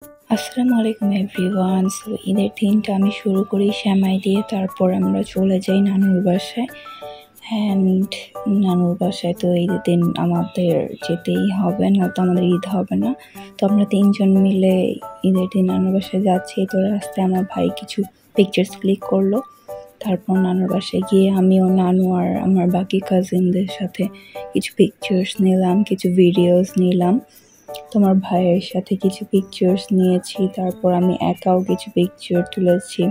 আসসালামু আলাইকুম everyone. So ঈদের দিনটা আমি শুরু করি সেমাই দিয়ে, তারপর আমরা চলে যাই নানুর বাসায়। অ্যান্ড নানুর বাসায় তো ঈদের দিন আমাদের যেতেই হবে, না তো আমাদের ঈদ হবে না। তো আমরা তিনজন মিলে ঈদের দিন নানুর বাসায় যাচ্ছি। তো রাস্তায় আমার ভাই কিছু পিকচার্স ক্লিক করলো। তারপর নানুর বাসায় গিয়ে আমিও নানু আর আমার বাকি কাজিনদের সাথে কিছু পিকচার্স নিলাম, কিছু ভিডিওস নিলাম। তোমার ভাইয়ের সাথে কিছু পিকচার্স নিয়েছি, তারপর আমি একাও কিছু পিকচার তুলেছি।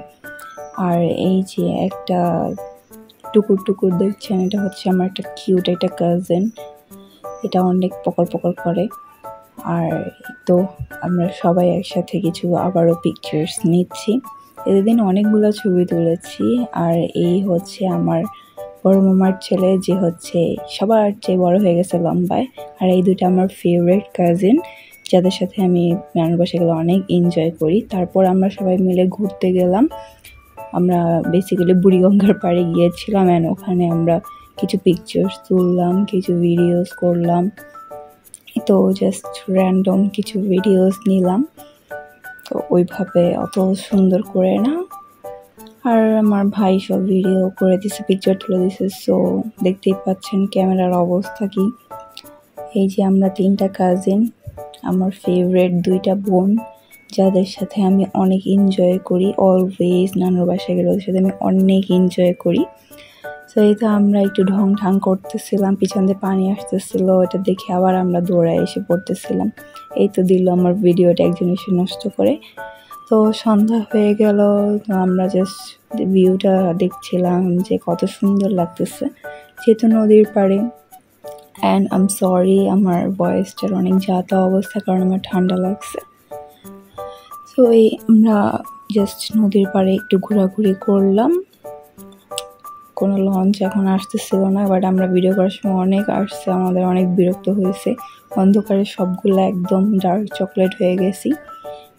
আর এই যে একটা টুকুর টুকুর দেখছেন, এটা হচ্ছে আমার একটা কিউট একটা কাজিন, এটা অনেক পকর পকর করে। আর তো আমরা সবাই একসাথে কিছু আবারও পিকচার্স নিচ্ছি। এদিন অনেকগুলো ছবি তুলেছি। আর এই হচ্ছে আমার বড় মামার ছেলে, যে হচ্ছে সবার চেয়ে বড় হয়ে গেছে লম্বায়। আর এই দুটো আমার ফেভারিট কাজিন, যাদের সাথে আমি নানুর বাসায় গেলে অনেক এনজয় করি। তারপর আমরা সবাই মিলে ঘুরতে গেলাম। আমরা বেসিক্যালি বুড়িগঙ্গার পাড়ে গিয়েছিলাম, অ্যান্ড ওখানে আমরা কিছু পিকচার্স তুললাম, কিছু ভিডিওস করলাম। তো জাস্ট র্যান্ডম কিছু ভিডিওস নিলাম, তো ওইভাবে অত সুন্দর করে না। আর আমার ভাই সব ভিডিও করে দিছে, পিকচার তুলে দিছে। সো দেখতেই পাচ্ছেন ক্যামেরার অবস্থা কি। এই যে আমরা তিনটা কাজিন, আমার ফেভারিট দুইটা বোন, যাদের সাথে আমি অনেক এনজয় করি। অলওয়েজ নানুর বাসায় গেলে ওদের সাথে আমি অনেক এনজয় করি। তো এই তো আমরা একটু ঢং ঢাং করতেছিলাম, পিছন দিয়ে পানি আসতেছিল, এটা দেখে আবার আমরা দৌড়ায় এসে পড়তেছিলাম। এই তো দিল আমার ভিডিওটা একজন এসে নষ্ট করে। তো সন্ধ্যা হয়ে গেল, তো আমরা জাস্ট ভিউটা দেখছিলাম যে কত সুন্দর লাগতেছে, যেহেতু নদীর পাড়ে। অ্যান্ড আই এম সরি, আমার ভয়েসটার অনেক যাতা অবস্থা, কারণ আমার ঠান্ডা লাগছে। তো এই আমরা জাস্ট নদীর পাড়ে একটু ঘোরাঘুরি করলাম। কোনো লঞ্চ এখন আসতেছিল না, বাট আমরা ভিডিও করার সময় অনেক আসছে, আমাদের অনেক বিরক্ত হয়েছে। অন্ধকারে সবগুলো একদম ডার্ক চকলেট হয়ে গেছি।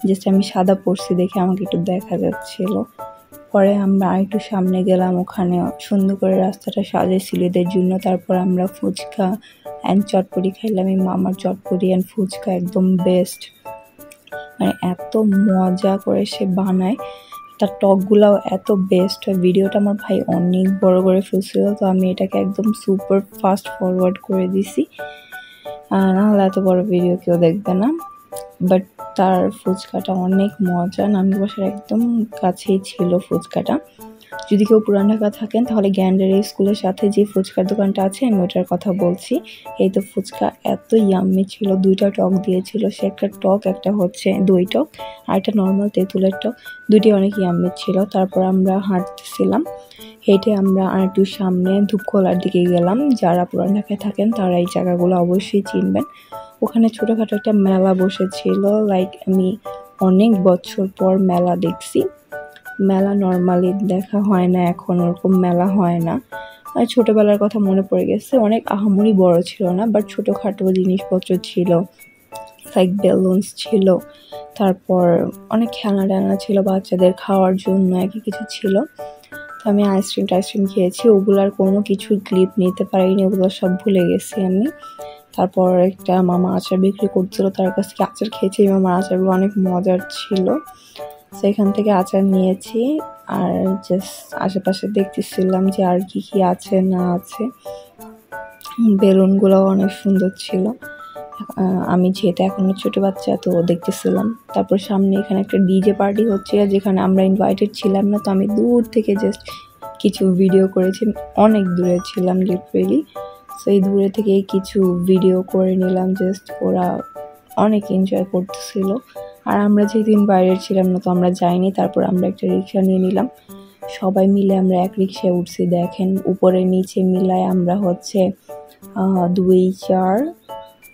জাস্ট আমি সাদা পরছি দেখে আমাকে একটু দেখা যাচ্ছিল। পরে আমরা আরেকটু সামনে গেলাম, ওখানে সুন্দর করে রাস্তাটা সাজিয়েছিল ঈদের জন্য। তারপর আমরা ফুচকা অ্যান্ড চটপটি খাইলাম। এই মামার চটপটি অ্যান্ড ফুচকা একদম বেস্ট, মানে এত মজা করে সে বানায়, তার টকগুলাও এত বেস্ট হয়। ভিডিওটা আমার ভাই অনেক বড় করে ফেলছিল, তো আমি এটাকে একদম সুপার ফাস্ট ফরওয়ার্ড করে দিছি, নাহলে এত বড় ভিডিও কেউ দেখবে না। বাট তার ফুচকাটা অনেক মজা, নানুর বাসার একদম কাছেই ছিল ফুচকাটা। যদি কেউ পুরান ঢাকা থাকেন তাহলে গ্যান্ডারি স্কুলের সাথে যে ফুচকার দোকানটা আছে, আমি ওটার কথা বলছি। এই তো ফুচকা এত ইয়াম্মি ছিল, দুইটা টক দিয়েছিল, সে একটা টক, একটা হচ্ছে দই টক, আর একটা নর্মাল তেঁতুলের টক, দুইটি অনেক ইয়াম্মি ছিল। তারপর আমরা হাঁটতেছিলাম, হেঁটে আমরা আর একটু সামনে ধূপখোলার দিকে গেলাম। যারা পুরান ঢাকায় থাকেন তারা এই জায়গাগুলো অবশ্যই চিনবেন। ওখানে ছোটোখাটো একটা মেলা বসেছিল, লাইক আমি অনেক বছর পর মেলা দেখছি। মেলা নর্মালি দেখা হয় না এখন, ওরকম মেলা হয় না। আর ছোটোবেলার কথা মনে পড়ে গেছে, অনেক আহামরি বড় ছিল না, বাট ছোটোখাটো জিনিসপত্র ছিল, লাইক বেলুনস ছিল, তারপর অনেক খেলনা টেলনা ছিল বাচ্চাদের খাওয়ার জন্য, একই কিছু ছিল। তো আমি আইসক্রিম খেয়েছি, ওগুলার কোনো কিছু ক্লিপ নিতে পারিনি, ওগুলো সব ভুলে গেছি আমি। তারপর একটা মামা আচার বিক্রি করছিল, তার কাছ থেকে আচার খেয়েছি। মামার আচারগুলো অনেক মজার ছিল, সেখান থেকে আচার নিয়েছি। আর জাস্ট আশেপাশে দেখতেছিলাম যে আর কি কি আছে না আছে। বেলুনগুলো অনেক সুন্দর ছিল। আমি যেহেতু এখনো ছোট বাচ্চা, তো দেখতেছিলাম। তারপর সামনে এখানে একটা ডিজে পার্টি হচ্ছে, যেখানে আমরা ইনভাইটেড ছিলাম না, তো আমি দূর থেকে জাস্ট কিছু ভিডিও করেছি। অনেক দূরে ছিলাম লিটারেলি, সো এই দূরে থেকে কিছু ভিডিও করে নিলাম। জাস্ট ওরা অনেক এনজয় করতেছিল, আর আমরা যেদিন বাইরে ছিলাম না, তো আমরা যাইনি। তারপর আমরা একটা রিক্সা নিয়ে নিলাম, সবাই মিলে আমরা এক রিক্সায় উঠছি। দেখেন উপরে নিচে মিলায় আমরা হচ্ছে 2, 4,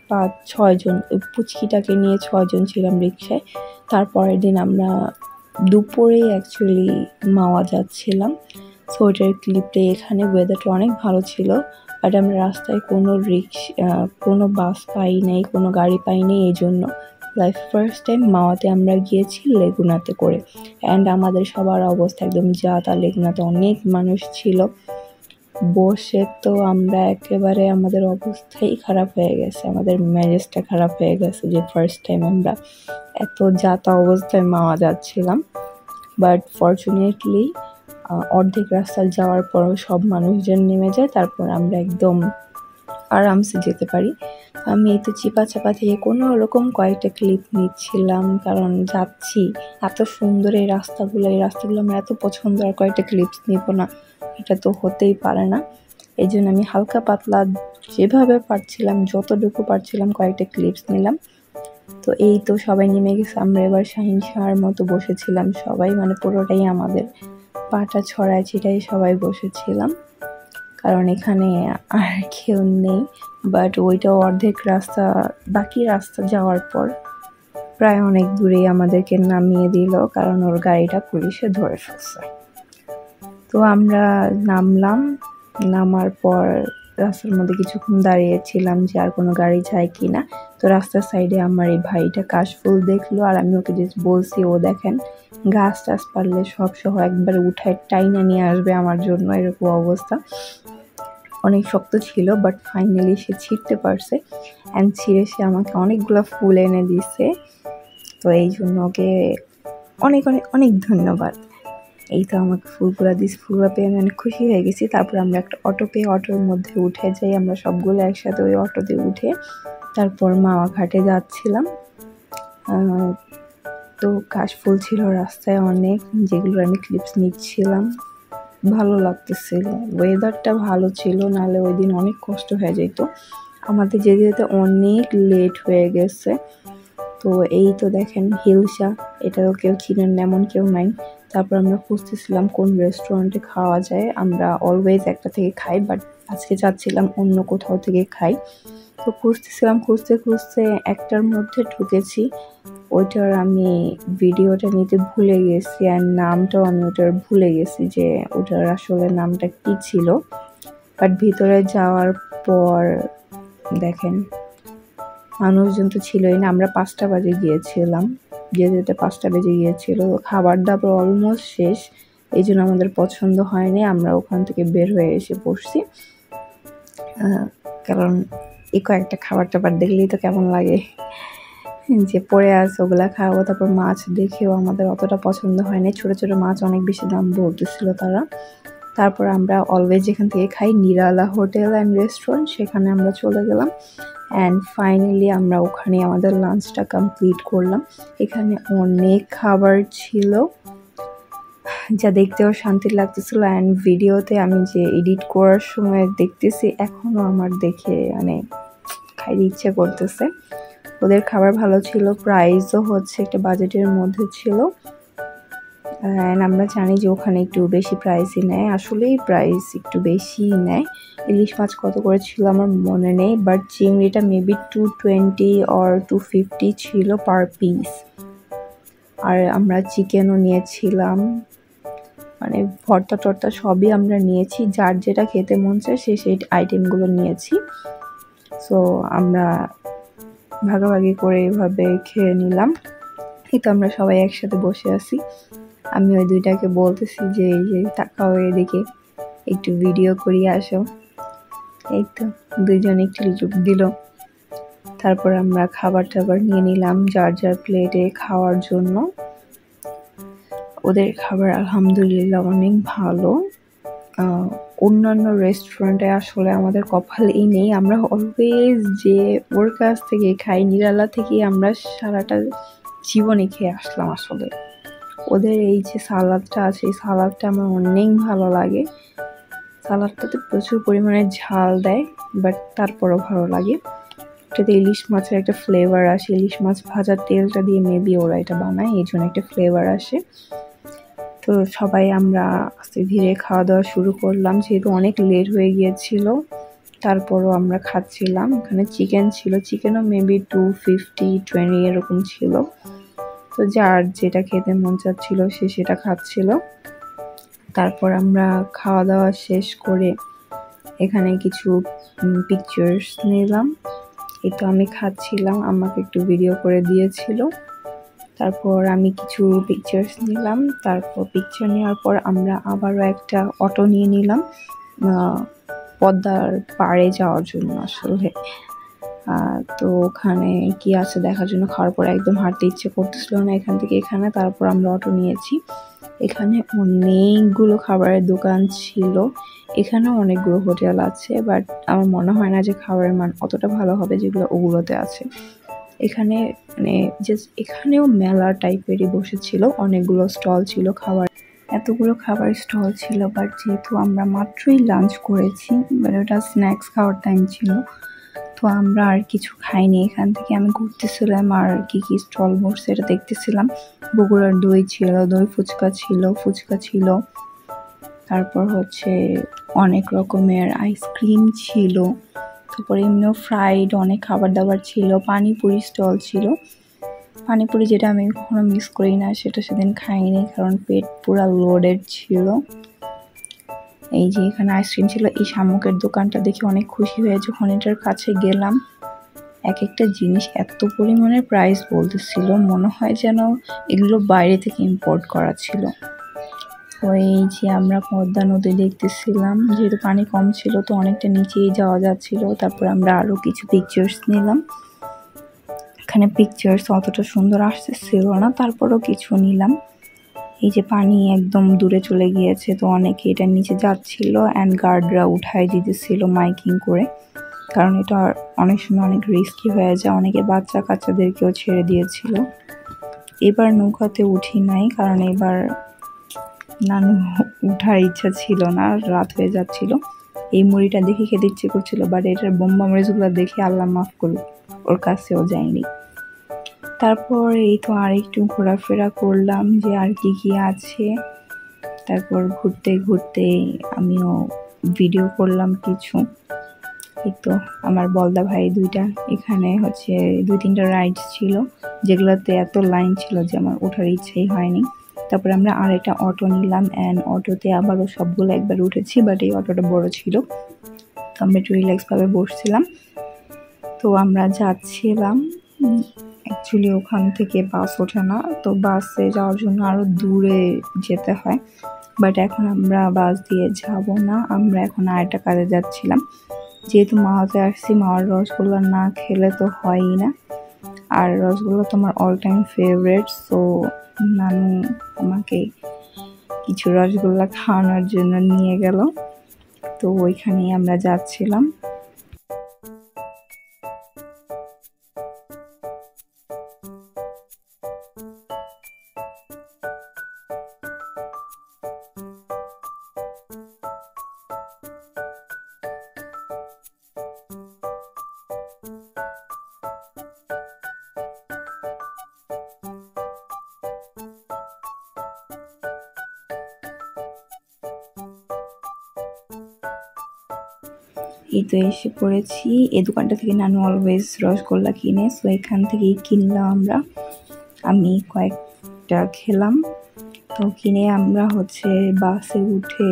5, 6 জন, পুচকিটাকে নিয়ে 6 জন ছিলাম রিক্সায়। তারপরের দিন আমরা দুপুরে অ্যাকচুয়ালি মাওয়া যাচ্ছিলাম। সো ওইটার ক্লিপটা এখানে। ওয়েদারটা অনেক ভালো ছিল, বাট আমরা রাস্তায় কোনো বাস পাই নাই, কোনো গাড়ি পাই নাই। এই জন্য লাইফ ফার্স্ট টাইম মাওয়াতে আমরা গিয়েছি লেগুনাতে করে। অ্যান্ড আমাদের সবার অবস্থা একদম যা তা, লেগুনাতে অনেক মানুষ ছিল। বসে তো আমরা একেবারে আমাদের অবস্থাই খারাপ হয়ে গেছে, আমাদের মেজাজটা খারাপ হয়ে গেছে যে ফার্স্ট টাইম আমরা এত যাতা অবস্থায় মাওয়া যাচ্ছিলাম। বাট ফরচুনেটলি অর্ধেক রাস্তা যাওয়ার পরও সব মানুষজন নেমে যায়, তারপর আমরা একদম আরামসে যেতে পারি। আমি এই তো চিপা চাপা থেকে কোনো রকম কয়েকটা ক্লিপ নিচ্ছিলাম, কারণ যাচ্ছি এত সুন্দর এই রাস্তাগুলো আমার এত পছন্দ, আর কয়েকটা ক্লিপস নিব না এটা তো হতেই পারে না। এই জন্য আমি হালকা পাতলা যেভাবে পারছিলাম, যতটুকু পারছিলাম কয়েকটা ক্লিপস নিলাম। তো এই তো সবাই নেমে গেছে, আমরা এবার শাহিন শাহর মতো বসেছিলাম সবাই, মানে পুরোটাই আমাদের পাটা ছড়ায় ছিটাই সবাই বসেছিলাম, কারণ এখানে আর কেউ নেই। বাট ওইটাও অর্ধেক রাস্তা, বাকি রাস্তা যাওয়ার পর প্রায় অনেক দূরেই আমাদেরকে নামিয়ে দিল, কারণ ওর গাড়িটা পুলিশে ধরে ফেলছে। তো আমরা নামলাম, নামার পর রাস্তার মধ্যে কিছুক্ষণ দাঁড়িয়েছিলাম যে আর কোনো গাড়ি যায় কি না। তো রাস্তার সাইডে আমার এই ভাইটা কাশফুল দেখলো, আর আমি ওকে জাস্ট বলছি ও দেখেন গাছ টাছ পারলে সব সহ একবার উঠায় টাইনা নিয়ে আসবে আমার জন্য, এরকম অবস্থা। অনেক শক্ত ছিল, বাট ফাইনালি সে ছিঁড়তে পারছে, অ্যান্ড ছিঁড়ে সে আমাকে অনেকগুলো ফুল এনে দিছে। তো এই জন্য ওকে অনেক অনেক অনেক ধন্যবাদ। এই তো আমাকে ফুলগুলো দিয়েছে, ফুলগুলো পেয়ে আমি অনেক খুশি হয়ে গেছি। তারপর আমরা একটা অটো পেয়ে অটোর মধ্যে উঠে যাই, আমরা সবগুলো একসাথে ওই অটোতে উঠে তারপর মাওয়া ঘাটে যাচ্ছিলাম। তো কাশফুল ছিল রাস্তায় অনেক, যেগুলো আমি ক্লিপস নিচ্ছিলাম। ভালো লাগতেছিল, ওয়েদারটা ভালো ছিল, নাহলে ওই দিন অনেক কষ্ট হয়ে যেত আমাদের, যেতে যেতে অনেক লেট হয়ে গেছে। তো এই তো দেখেন হিলসা, এটাও কেউ চিনেন না এমন কেউ নাই। তারপর আমরা খুঁজতেছিলাম কোন রেস্টুরেন্টে খাওয়া যায়, আমরা অলওয়েজ একটা থেকে খাই, বাট আজকে যাচ্ছিলাম অন্য কোথাও থেকে খাই। তো খুঁজতেছিলাম, খুঁজতে খুঁজতে একটার মধ্যে ঢুকেছি, ওইটার আমি ভিডিওটা নিতে ভুলে গেছি, আর নামটাও আমি ওটার ভুলে গেছি যে ওটার আসলে নামটা কি ছিল। বাট ভিতরে যাওয়ার পর দেখেন মানুষজন তো ছিলই না, আমরা 5টা বাজে গিয়েছিলাম, যেতে 5টা বেজে গিয়েছিল। খাবার দাবার অলমোস্ট শেষ, এই জন্য আমাদের পছন্দ হয়নি, আমরা ওখান থেকে বের হয়ে এসে বসছি, কারণ এই কয়েকটা খাবার টাবার দেখলেই তো কেমন লাগে যে পড়ে আছে ওগুলা খাওয়াবো। তারপর মাছ দেখেও আমাদের অতটা পছন্দ হয়নি, ছোট ছোট মাছ অনেক বেশি দাম বলতেছিল তারা। তারপর আমরা অলওয়েজ যেখান থেকে খাই নিরালা হোটেল অ্যান্ড রেস্টুরেন্ট, সেখানে আমরা চলে গেলাম, অ্যান্ড ফাইনালি আমরা ওখানে আমাদের লাঞ্চটা কমপ্লিট করলাম। এখানে অনেক খাবার ছিল যা দেখতেও শান্তি লাগতেছিল, অ্যান্ড ভিডিওতে আমি যে এডিট করার সময় দেখতেছি এখনও আমার দেখে মানে খাইতে ইচ্ছে করতেছে। ওদের খাবার ভালো ছিল, প্রাইসও হচ্ছে একটা বাজেটের মধ্যে ছিল, অ্যান্ড আমরা জানি যে ওখানে একটু বেশি প্রাইসই নেয়, আসলেই প্রাইস একটু বেশিই নেয়। ইলিশ মাছ কত করে ছিল আমার মনে নেই, বাট চিংড়িটা মেবি 220 or 250 ছিল পার পিস। আর আমরা চিকেনও নিয়েছিলাম, মানে ভর্তা টর্তা সবই আমরা নিয়েছি, যার যেটা খেতে মন চায় সে সেই আইটেমগুলো নিয়েছি। সো আমরা ভাগাভাগি করে এভাবে খেয়ে নিলাম। এই তো আমরা সবাই একসাথে বসে আছি, আমি ওই দুইটাকে বলতেছি যে এই যে তাকাও এদিকে, একটু ভিডিও করিয়ে আসো। এই তো দুইজন একটু লুক দিল। তারপর আমরা খাবার টাবার নিয়ে নিলাম যার যার প্লেটে খাওয়ার জন্য। ওদের খাবার আলহামদুলিল্লাহ অনেক ভালো, অন্যান্য রেস্টুরেন্টে আসলে আমাদের কপালেই নেই, আমরা অলওয়েজ যে ওর কাছ থেকে খাই, নিরালা থেকে আমরা সারাটা জীবনে খেয়ে আসলাম। আসলে ওদের এই যে সালাদটা আছে, এই সালাদটা আমার অনেক ভালো লাগে, সালাদটাতে প্রচুর পরিমাণে ঝাল দেয়, বাট তারপরও ভালো লাগে। এটাতে ইলিশ মাছের একটা ফ্লেভার আসে, ইলিশ মাছ ভাজার তেলটা দিয়ে মেবি ওরা এটা বানায়, এই জন্য একটা ফ্লেভার আসে। তো সবাই আমরা আস্তে ধীরে খাওয়া দাওয়া শুরু করলাম, যেহেতু অনেক লেট হয়ে গিয়েছিল। তারপরও আমরা খাচ্ছিলাম, এখানে চিকেন ছিল, চিকেনও মেবি 250-20 এরকম ছিল। তো যার যেটা খেতে মন চাচ্ছিল সে সেটা খাচ্ছিল। তারপর আমরা খাওয়া দাওয়া শেষ করে এখানে কিছু পিকচার্স নিলাম। এই তো আমি খাচ্ছিলাম, আমাকে একটু ভিডিও করে দিয়েছিল, তারপর আমি কিছু পিকচার্স নিলাম। তারপর পিকচার নেওয়ার পর আমরা আবারও একটা অটো নিয়ে নিলাম, পদ্মার পাড়ে যাওয়ার জন্য আসলে। তো ওখানে কি আছে দেখার জন্য খাওয়ার পর একদম হাঁটতে ইচ্ছে করতেছিল না এখান থেকে এখানে। তারপর আমরা অটো নিয়েছি। এখানে অনেকগুলো খাবারের দোকান ছিল, এখানেও অনেকগুলো হোটেল আছে, বাট আমার মনে হয় না যে খাবারের মান অতটা ভালো হবে যেগুলো ওগুলোতে আছে। এখানে মানে জাস্ট এখানেও মেলা টাইপেরই বসেছিল, অনেকগুলো স্টল ছিল খাবার, এতগুলো খাবার স্টল ছিল। বাট যেহেতু আমরা মাত্রই লাঞ্চ করেছি, মানে ওটা স্ন্যাক্স খাওয়ার টাইম ছিল, তো আমরা আর কিছু খাইনি। এখান থেকে আমি ঘুরতেছিলাম আর কি কি স্টল বসছে এটা দেখতেছিলাম। বগুড়ার দই ছিল, দই ফুচকা ছিল, তারপর হচ্ছে অনেক রকমের আইসক্রিম ছিল, তারপরে এমনিও ফ্রাইড অনেক খাবার দাবার ছিল, পানিপুরি স্টল ছিল। পানিপুরি যেটা আমি কখনো মিস করি না, সেটা সেদিন খাইনি কারণ পেট পুরা লোডেড ছিল। এই যে এখানে আইসক্রিম ছিল। এই শামুকের দোকানটা দেখে অনেক খুশি হয়ে যখন এটার কাছে গেলাম, এক একটা জিনিস এত পরিমাণের প্রাইস বলতেছিল, মনে হয় যেন এগুলো বাইরে থেকে ইম্পোর্ট করা ছিল। ওই যে আমরা পদ্মা নদী দেখতেছিলাম, যেহেতু পানি কম ছিল তো অনেকটা নিচেই যাওয়া যাচ্ছিল। তারপর আমরা আরও কিছু পিকচার্স নিলাম। এখানে পিকচার্স অতটা সুন্দর আসতেছিল না, তারপরও কিছু নিলাম। এই যে পানি একদম দূরে চলে গিয়েছে, তো অনেকে এটার নিচে যাচ্ছিল অ্যান্ড গার্ডরা উঠাই দিতেছিল মাইকিং করে, কারণ এটা অনেক সময় অনেক রিস্কি হয়ে যায়। অনেকে বাচ্চা কাচ্চাদেরকেও ছেড়ে দিয়েছিল। এবার নৌকাতে উঠি নাই কারণ এবার নানু উঠার ইচ্ছা ছিল না, রাত হয়ে যাচ্ছিল। এই মুড়িটা দেখে খেতে ইচ্ছে করছিল, বাট এটার বোম্বা মরিচগুলো দেখে আল্লাহ মাফ করুক, ওর কাছেও যায়নি। তারপর এই তো আর একটু ঘোরাফেরা করলাম যে আর কি কি আছে। তারপর ঘুরতে ঘুরতে আমিও ভিডিও করলাম কিছু। এই তো আমার বলদা ভাই দুইটা, এখানে হচ্ছে 2-3টা রাইডস ছিল যেগুলোতে এত লাইন ছিল যে আমার ওঠার ইচ্ছেই হয়নি। তারপরে আমরা আরেকটা অটো নিলাম অ্যান্ড অটোতে আবারও সবগুলো একবার উঠেছি, বাট এই অটোটা বড় ছিল, তো আমরা একটু রিল্যাক্সভাবে বসছিলাম। তো আমরা যাচ্ছিলাম, অ্যাকচুয়ালি ওখান থেকে বাস ওঠে না, তো বাসে যাওয়ার জন্য আরও দূরে যেতে হয়। বাট এখন আমরা বাস দিয়ে যাব না, আমরা এখন আরেকটা কাজে যাচ্ছিলাম। যেহেতু মাওয়াতে আসছি, মাওয়ার রসগোল্লা না খেলে তো হয়ই না, আর রসগোল্লা তোমার অল টাইম ফেভারিট। সো নানু আমাকে কিছু রসগোল্লা খাওয়ানোর জন্য নিয়ে গেল, তো ওইখানেই আমরা যাচ্ছিলাম। এই তো এসে পড়েছি। এই দোকানটা থেকে নানু অলওয়েজ রসগোল্লা কিনে, সো এখান থেকেই কিনলাম আমরা। আমি কয়েকটা খেলাম। তো কিনে আমরা হচ্ছে বাসে উঠে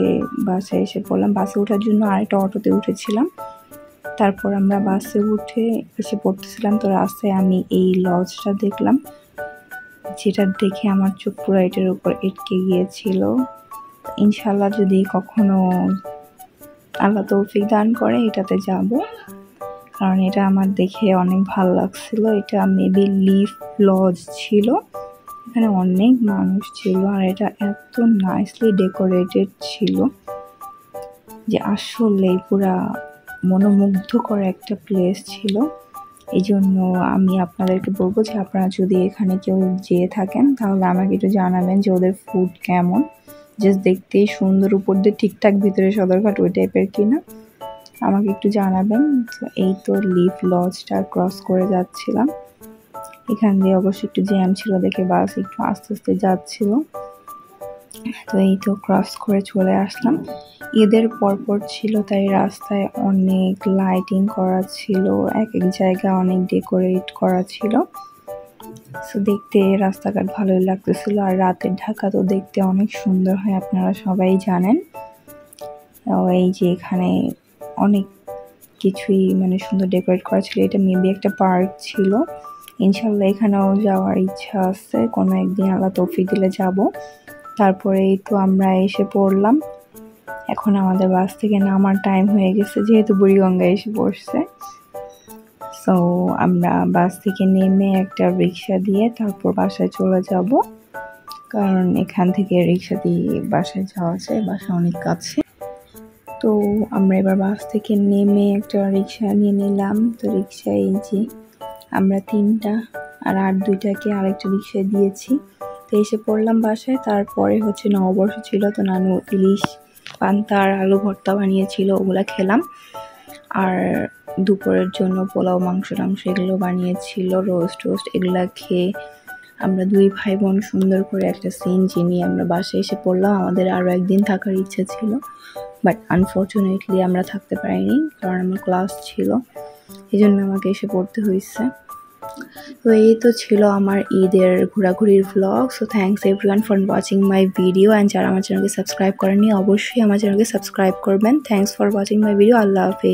বাসে এসে পড়লাম। বাসে ওঠার জন্য আরেকটা অটোতে উঠেছিলাম। তারপর আমরা বাসে উঠে এসে পড়তেছিলাম, তো রাস্তায় আমি এই লজটা দেখলাম, যেটা দেখে আমার চোখ পুরো এটার উপর এটকে গিয়েছিল। ইনশাল্লাহ যদি কখনো আল্লাহ তৌফিক দান করে এটাতে যাব, কারণ এটা আমার দেখে অনেক ভালো লাগছিল। এটা মেবি লিফ লজ ছিল, এখানে অনেক মানুষ ছিল আর এটা এত নাইসলি ডেকোরেটেড ছিল যে আসলে পুরা মনোমুগ্ধকর একটা প্লেস ছিল। এই জন্য আমি আপনাদেরকে বলবো যে আপনারা যদি এখানে কেউ যেয়ে থাকেন তাহলে আমাকে একটু জানাবেন যে ওদের ফুড কেমন। জাস্ট দেখতেই সুন্দর, উপর দিয়ে ঠিকঠাক, ভিতরে সদরঘাট ওই টাইপের কিনা আমাকে একটু জানাবেন। তো এই তো লিফ লজটা ক্রস করে যাচ্ছিলাম, এখান দিয়ে অবশ্যই একটু জ্যাম ছিল দেখে বাস একটু আস্তে আস্তে যাচ্ছিল। তো এই তো ক্রস করে চলে আসলাম। ঈদের পরপর ছিল তাই রাস্তায় অনেক লাইটিং করা ছিল, এক এক জায়গায় অনেক ডেকোরেট করা ছিল। সো দেখতে রাস্তাঘাট ভালোই লাগতেছিল, আর রাতের ঢাকা তো দেখতে অনেক সুন্দর হয়, আপনারা সবাই জানেন। এই যে এখানে অনেক কিছুই মানে সুন্দর ডেকোরেট করা ছিল, এটা মেবি একটা পার্ক ছিল। ইনশাল্লাহ এখানেও যাওয়ার ইচ্ছা আছে, কোনো একদিন আল্লাহ তৌফিক দিলে যাব। তারপরে এই তো আমরা এসে পড়লাম এখন আমাদের বাস থেকে নামার টাইম হয়ে গেছে, যেহেতু বুড়িগঙ্গা এসে পড়ছে। সো আমরা বাস থেকে নেমে একটা রিক্সা দিয়ে তারপর বাসায় চলে যাব, কারণ এখান থেকে রিক্সা দিয়ে বাসায় যাওয়া যায়, বাসা অনেক কাছে। তো আমরা এবার বাস থেকে নেমে একটা রিক্সা নিয়ে নিলাম। তো রিক্সায় এই যে আমরা 3টা আর 2টাকে আরেকটা রিক্সায় দিয়েছি। তো এসে পড়লাম বাসায়। তারপরে হচ্ছে নববর্ষ ছিল, তো নানু ইলিশ পান্তা আর আলু ভর্তা বানিয়েছিল, ওগুলা খেলাম। আর দুপুরের জন্য পোলাও, মাংস টাংস এগুলো বানিয়েছিল, রোস্ট এগুলা খেয়ে আমরা 2 ভাই বোন সুন্দর করে একটা সিএনজি নিয়ে আমরা বাসায় এসে পড়লাম। আমাদের আরও একদিন থাকার ইচ্ছা ছিল, বাট আনফর্চুনেটলি আমরা থাকতে পারিনি, কারণ আমার ক্লাস ছিল, এই জন্য আমাকে এসে পড়তে হয়েছে। তো এই তো ছিল আমার ঈদের ঘোরাঘুরির vlog. So thanks everyone for watching my video, and যারা আমার চ্যানেলকে সাবস্ক্রাইব করেননি অবশ্যই আমার চ্যানেলকে সাবস্ক্রাইব করবেন। Thanks for watching my video. আল্লাহ হাফেজ।